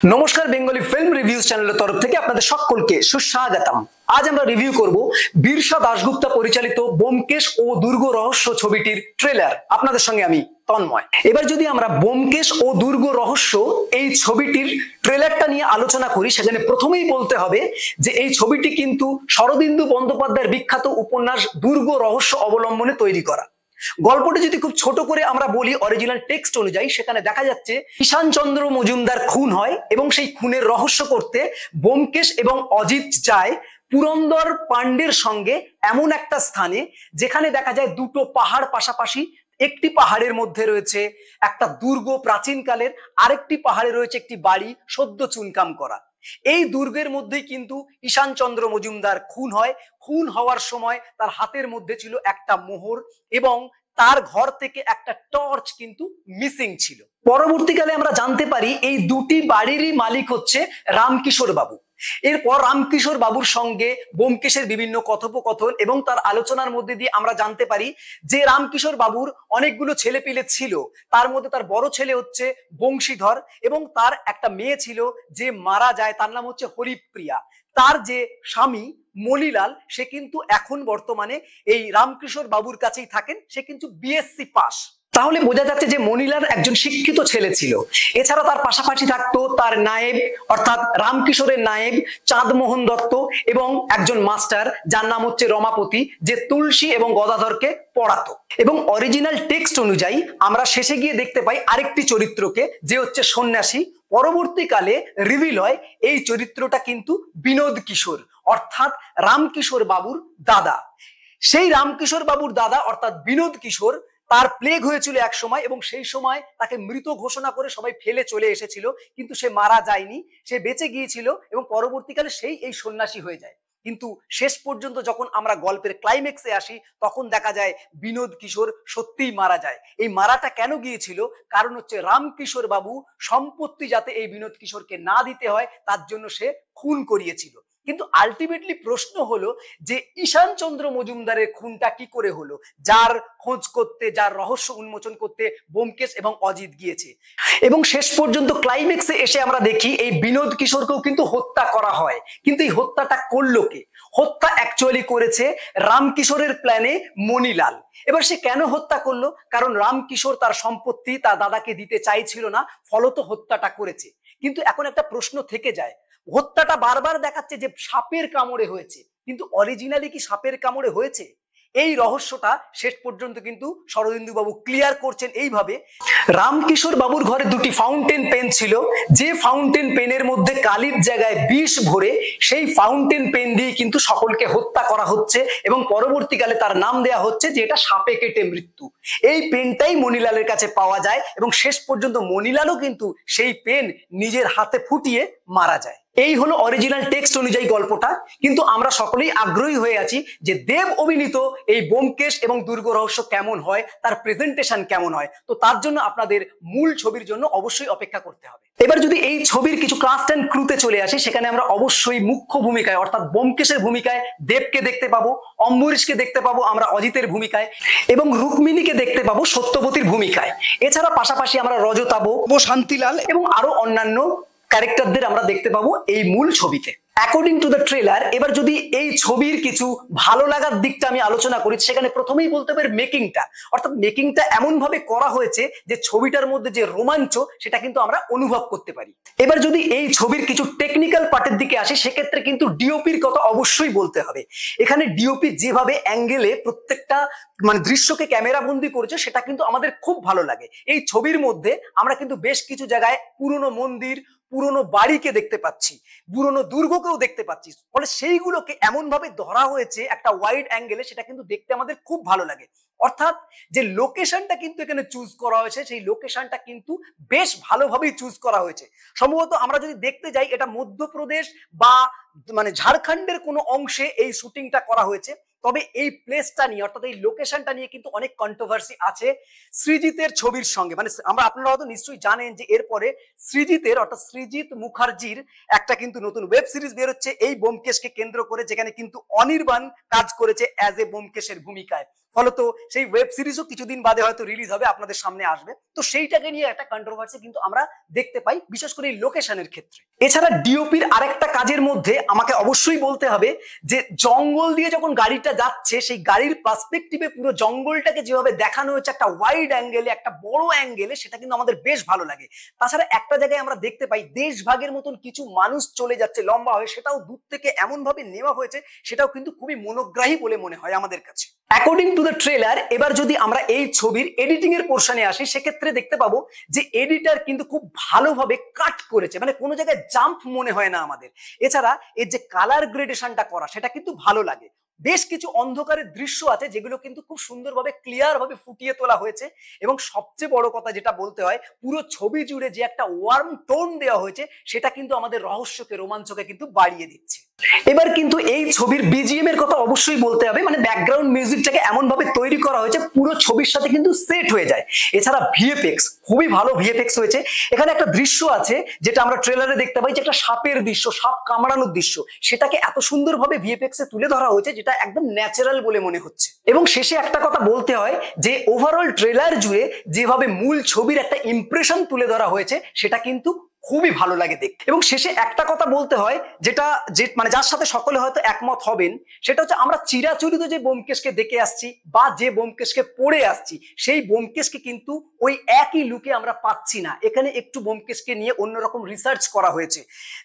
নমস্কার, Bengali film reviews চ্যানেলের তরফ থেকে আপনাদের সকলকে সুস্বাগতম। আজ আমরা রিভিউ করব বিরসা দাশগুপ্তা পরিচালিত ব্যোমকেশ ও দুর্গ রহস্য ছবিটির ট্রেলার। আপনাদের সঙ্গে আমি তন্ময়। এবার যদি আমরা ব্যোমকেশ ও দুর্গ রহস্য এই ছবিটির ট্রেলারটা নিয়ে আলোচনা করি, সেখানে প্রথমেই বলতে হবে যে এই ছবিটি কিন্তু শরদিন্দু বন্দ্যোপাধ্যায়ের বিখ্যাত উপন্যাস দুর্গ রহস্য অবলম্বনে তৈরি করা। গল্পটি যদি খুব ছোট করে আমরা বলি, অরিজিনাল টেক্সট অনুযায়ী সেখানে দেখা যাচ্ছে ঈশানচন্দ্র মজুমদার খুন হয় এবং সেই খুনের রহস্য করতে ব্যোমকেশ এবং অজিত যায় পুরন্দর পাণ্ডের সঙ্গে এমন একটা স্থানে যেখানে দেখা যায় দুটো পাহাড় পাশাপাশি। একটি পাহাড়ের মধ্যে রয়েছে একটা দুর্গ প্রাচীনকালের, আরেকটি পাহাড়ে রয়েছে একটি বাড়ি সদ্য চুনকাম করা। এই দুর্গের মধ্যেই কিন্তু ঈশানচন্দ্র মজুমদার খুন হয়। খুন হওয়ার সময় তার হাতের মধ্যে ছিল একটা মোহর এবং তার ঘর থেকে একটা টর্চ কিন্তু মিসিং ছিল। পরবর্তীকালে আমরা জানতে পারি এই দুটি বাড়িরই মালিক হচ্ছে রামকিশোর বাবু। এরপর রামকিশোর বাবুর সঙ্গে ব্যোমকেশের বিভিন্ন কথোপকথন এবং তার আলোচনার মধ্যে দিয়ে আমরা জানতে পারি যে রামকিশোর বাবুর অনেকগুলো ছেলেপিলে ছিল। তার মধ্যে তার বড় ছেলে হচ্ছে বংশীধর এবং তার একটা মেয়ে ছিল যে মারা যায়, তার নাম হচ্ছে হরিপ্রিয়া। তার যে স্বামী মণিলাল, সে কিন্তু এখন বর্তমানে এই রামকিশোর বাবুর কাছেই থাকেন। সে কিন্তু বিএসসি পাস। তাহলে বোঝা যাচ্ছে যে মণিলাল একজন শিক্ষিত ছেলে ছিল। এছাড়া তার পাশাপাশি থাকতো তার নায়েব, অর্থাৎ রামকিশোরের নায়েব চাঁদমোহন দত্ত এবং একজন মাস্টার যার নাম হচ্ছে রমাপতি, যে তুলসী এবং গদাধরকে পড়াতো। এবং অরিজিনাল টেক্সট অনুযায়ী আমরা শেষে গিয়ে দেখতে পাই আরেকটি চরিত্রকে, যে হচ্ছে সন্ন্যাসী। পরবর্তীকালে রিভিল হয় এই চরিত্রটা কিন্তু বিনোদ কিশোর, অর্থাৎ রামকিশোর বাবুর দাদা। সেই রামকিশোর বাবুর দাদা অর্থাৎ বিনোদ কিশোর, তার প্লেগ হয়েছিল এক সময় এবং সেই সময় তাকে মৃত ঘোষণা করে সবাই ফেলে চলে এসেছিল, কিন্তু সে মারা যায়নি, সে বেঁচে গিয়েছিল এবং পরবর্তীকালে সেই এই সন্ন্যাসী হয়ে যায়। কিন্তু শেষ পর্যন্ত যখন আমরা গল্পের ক্লাইম্যাক্সে আসি তখন দেখা যায় বিনোদ কিশোর সত্যিই মারা যায়। এই মারাটা কেন গিয়েছিল? কারণ হচ্ছে রামকিশোর বাবু সম্পত্তি যাতে এই বিনোদ কিশোরকে না দিতে হয় তার জন্য সে খুন করিয়েছিল। কিন্তু আলটিমেটলি প্রশ্ন হলো যে ঈশানচন্দ্র মজুমদারের খুনটা কি করে হলো, যার খোঁজ করতে, যার রহস্য উন্মোচন করতে ব্যোমকেশ এবং অজিত গিয়েছে। এবং শেষ পর্যন্ত ক্লাইম্যাক্সে এসে আমরা দেখি এই বিনোদ কিশোরকেও কিন্তু হত্যা করা হয়। কিন্তু এই হত্যাটা করলো কে? হত্যা অ্যাকচুয়ালি করেছে রামকিশোরের প্ল্যানে মণিলাল। এবার সে কেন হত্যা করলো? কারণ রামকিশোর তার সম্পত্তি তার দাদাকে দিতে চাইছিল না, ফলত হত্যাটা করেছে। কিন্তু এখন একটা প্রশ্ন থেকে যায়, হত্যাটা বারবার দেখাচ্ছে যে সাপের কামড়ে হয়েছে, কিন্তু অরিজিনালি কি সাপের কামড়ে হয়েছে? এই রহস্যটা শেষ পর্যন্ত কিন্তু শরদিন্দু বাবু ক্লিয়ার করছেন এইভাবে। রামকিশোর বাবুর ঘরে দুটি ফাউন্টেন পেন ছিল, যে ফাউন্টেন পেনের মধ্যে কালির জায়গায় বিষ ভরে সেই ফাউন্টেন পেন দিয়ে কিন্তু সকলকে হত্যা করা হচ্ছে এবং পরবর্তীকালে তার নাম দেয়া হচ্ছে যে এটা সাপে কেটে মৃত্যু। এই পেনটাই মণিলালের কাছে পাওয়া যায় এবং শেষ পর্যন্ত মণিলালও কিন্তু সেই পেন নিজের হাতে ফুটিয়ে মারা যায়। এই হলো অরিজিনাল টেক্সট অনুযায়ী গল্পটা। কিন্তু আমরা সকলেই আগ্রহী হয়ে আছি যে দেব অভিনীত এই ব্যোমকেশ এবং দুর্গ রহস্য কেমন হয়, তার প্রেজেন্টেশন কেমন হয়। তো তার জন্য আপনাদের মূল ছবির জন্য অবশ্যই অপেক্ষা করতে হবে। এবার যদি এই ছবির কিছু কাস্ট এন্ড ক্রুতে চলে আসি, সেখানে আমরা অবশ্যই মুখ্য ভূমিকায় অর্থাৎ ব্যোমকেশের ভূমিকায় দেবকে দেখতে পাবো, অম্বরীশকে দেখতে পাবো আমরা অজিতের ভূমিকায় এবং রুক্মিণীকে দেখতে পাবো সত্যবতীর ভূমিকায়। এছাড়া পাশাপাশি আমরা রজত পাবো, শান্তিলাল এবং আরো অন্যান্য ক্যারেক্টারদের আমরা দেখতে পাবো এই মূল ছবিতে। অ্যাকর্ডিং টু দ্য ট্রেলার, এবার যদি এই ছবির কিছু ভালো লাগার দিকটা আমি আলোচনা করি, সেখানে প্রথমেই বলতে পারি মেকিংটা, অর্থাৎ মেকিংটা এমন ভাবে করা হয়েছে যে ছবিটার মধ্যে যে রোমাঞ্চ সেটা কিন্তু আমরা অনুভব করতে পারি। এবার যদি এই ছবির কিছু টেকনিক্যাল পার্টের দিকে আসে, সেক্ষেত্রে কিন্তু ডিওপির কথা অবশ্যই বলতে হবে। এখানে ডিওপি যেভাবে অ্যাঙ্গেলে প্রত্যেকটা দৃশ্যকে ক্যামেরা বন্দি করেছে সেটা কিন্তু আমাদের খুব ভালো লাগে। এই ছবির মধ্যে আমরা কিন্তু বেশ কিছু জায়গায় পুরনো মন্দির, পুরনো বাড়িকে দেখতে পাচ্ছি, পুরনো দুর্গকেও দেখতে পাচ্ছি। ফলে সেইগুলোকে এমন ভাবে ধরা হয়েছে একটা ওয়াইড অ্যাঙ্গেলে, সেটা কিন্তু দেখতে আমাদের খুব ভালো লাগে। অর্থাৎ যে লোকেশনটা কিন্তু এখানে চুজ করা হয়েছে, সেই লোকেশনটা কিন্তু বেশ ভালোভাবেই চুজ করা হয়েছে। সম্ভবত আমরা যদি দেখতে যাই, এটা মধ্যপ্রদেশ বা ঝাড়খণ্ডের কোনো অংশে এই শুটিংটা করা হয়েছে। তবে এই প্লেসটা নিয়ে অর্থাৎ এই লোকেশনটা নিয়ে কিন্তু অনেক কন্ট্রোভার্সি আছে সৃজিতের ছবির সঙ্গে। আপনারা হয়তো নিশ্চয়ই জানেন যে এরপরে সৃজিতের অর্থাৎ সৃজিত মুখার্জির একটা কিন্তু নতুন ওয়েব সিরিজ বের হচ্ছে এই ব্যোমকেশকে কেন্দ্র করে, যেখানে কিন্তু অনির্বাণ কাজ করেছে অ্যাজ এ ব্যোমকেশের ভূমিকায়। ফলত সেই ওয়েব সিরিজও কিছুদিন বাদে হয়তো রিলিজ হবে, আপনাদের সামনে আসবে। তো সেইটাকে নিয়ে একটা কন্ট্রোভার্সি কিন্তু আমরা দেখতে পাই, বিশেষ করে এই লোকেশনের ক্ষেত্রে। এছাড়া ডিওপির আরেকটা কাজের মধ্যে আমাকে অবশ্যই বলতে হবে যে জঙ্গল দিয়ে যখন গাড়িটা যাচ্ছে, সেই গাড়ির পার্সপেক্টিভে পুরো জঙ্গলটাকে যেভাবে দেখানো হয়েছে একটা ওয়াইড অ্যাঙ্গেলে, একটা বড় অ্যাঙ্গেলে, সেটা কিন্তু আমাদের বেশ ভালো লাগে। তাছাড়া একটা জায়গায় আমরা দেখতে পাই দেশভাগের মতন কিছু মানুষ চলে যাচ্ছে লম্বা হয়ে, সেটাও দূর থেকে এমন ভাবে নেওয়া হয়েছে, সেটাও কিন্তু খুবই মনোগ্রাহী বলে মনে হয় আমাদের কাছে। অ্যাকর্ডিং টু দ্য ট্রেলার, এবার যদি আমরা এই ছবির এডিটিং এর পোর্শনে আসি, সেক্ষেত্রে দেখতে পাবো যে এডিটর কিন্তু খুব ভালোভাবে কাট করেছে, মানে কোনো জায়গায় জাম্প মনে হয় না আমাদের। এছাড়া এর যে কালার গ্রেডেশনটা করা, সেটা কিন্তু ভালো লাগে। বেশ কিছু অন্ধকারের দৃশ্য আছে যেগুলো কিন্তু খুব সুন্দরভাবে ক্লিয়ার ভাবে ফুটিয়ে তোলা হয়েছে, এবং সবচেয়ে বড় কথা যেটা বলতে হয়, পুরো ছবি জুড়ে যে একটা ওয়ার্ম টোন দেওয়া হয়েছে, সেটা কিন্তু আমাদের রহস্যকে, রোমাঞ্চকে কিন্তু বাড়িয়ে দিচ্ছে। এবার কিন্তু এই ছবির বিজিএম এর কথা অবশ্যই বলতে হবে, মানে ব্যাকগ্রাউন্ড মিউজিকটাকে এমন ভাবে তৈরি করা হয়েছে পুরো ছবির সাথে কিন্তু সেট হয়ে যায়। এছাড়া ভিএফএক্স, খুবই ভালো ভিএফএক্স হয়েছে। এখানে একটা দৃশ্য আছে যেটা আমরা ট্রেলারে দেখতে পাই, যে একটা সাপের দৃশ্য, সাপ কামড়ানোর দৃশ্য, সেটাকে এত সুন্দরভাবে ভিএফএক্স এ তুলে ধরা হয়েছে যেটা একদম ন্যাচারাল বলে মনে হচ্ছে। এবং শেষে একটা কথা বলতে হয় যে ওভারঅল ট্রেলার জুড়ে যেভাবে মূল ছবির একটা ইমপ্রেশন তুলে ধরা হয়েছে, সেটা কিন্তু খুবই ভালো লাগে দেখতে। এবং শেষে একটা কথা বলতে হয়, যেটা মানে যার সাথে সকলে হয়তো একমত হবেন, সেটা হচ্ছে আমরা চিরাচরিত যে ব্যোমকেশকে দেখে আসছি বা যে ব্যোমকেশকে পড়ে আসছি, সেই ব্যোমকেশকে কিন্তু ওই একই লুকে আমরা পাচ্ছি না। এখানে একটু ব্যোমকেশকে নিয়ে অন্যরকম রিসার্চ করা হয়েছে,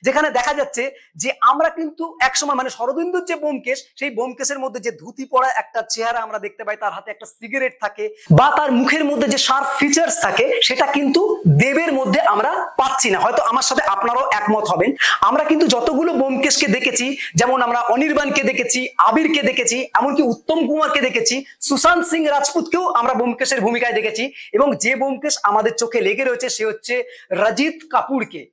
যেখানে দেখা যাচ্ছে যে আমরা কিন্তু একসময়, মানে শরদিন্দুর যে ব্যোমকেশ, সেই ব্যোমকেশের মধ্যে যে ধুতি পরা একটা চেহারা আমরা দেখতে পাই, তার হাতে একটা সিগারেট থাকে, বা তার মুখের মধ্যে যে শার্প ফিচার্স থাকে, সেটা কিন্তু দেবের মধ্যে আমরা পাচ্ছি না। হয়তো আমার সাথে আপনারাও একমত হবেন। আমরা কিন্তু যতগুলো ব্যোমকেশকে দেখেছি, যেমন আমরা অনির্বাণকে দেখেছি, আবিরকে দেখেছি, এমনকি উত্তম কুমারকে দেখেছি, সুশান্ত সিং রাজপুতকেও আমরা ব্যোমকেশের ভূমিকায় দেখেছি, এবং যে ব্যোমকেশ আমাদের চোখে লেগে রয়েছে সে হচ্ছে রজিত কাপুরকে।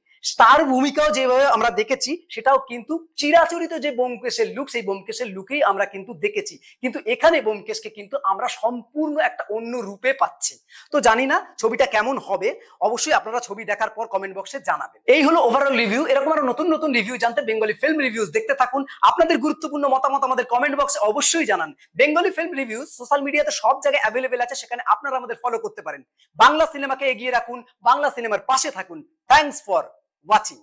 তার ভূমিকাও যেভাবে আমরা দেখেছি, সেটাও কিন্তু চিরাচরিত যে ব্যোমকেশের লুক, সেই ব্যোমকেশের লুকেই আমরা কিন্তু দেখেছি। কিন্তু এখানে ব্যোমকেশকে কিন্তু আমরা সম্পূর্ণ একটা অন্য রূপে পাচ্ছি। তো জানি না ছবিটা কেমন হবে, অবশ্যই আপনারা ছবি দেখার পর কমেন্ট বক্সে জানাবেন। এই হলো ওভারঅল রিভিউ। এরকম আরো নতুন নতুন রিভিউ জানতে বেঙ্গলি ফিল্ম রিভিউজ দেখতে থাকুন। আপনাদের গুরুত্বপূর্ণ মতামত আমাদের কমেন্ট বক্সে অবশ্যই জানান। বেঙ্গলি ফিল্ম রিভিউজ সোশ্যাল মিডিয়াতে সব জায়গায় অ্যাভেলেবেল আছে, সেখানে আপনারা আমাদের ফলো করতে পারেন। বাংলা সিনেমাকে এগিয়ে রাখুন, বাংলা সিনেমার পাশে থাকুন। Thanks for watching।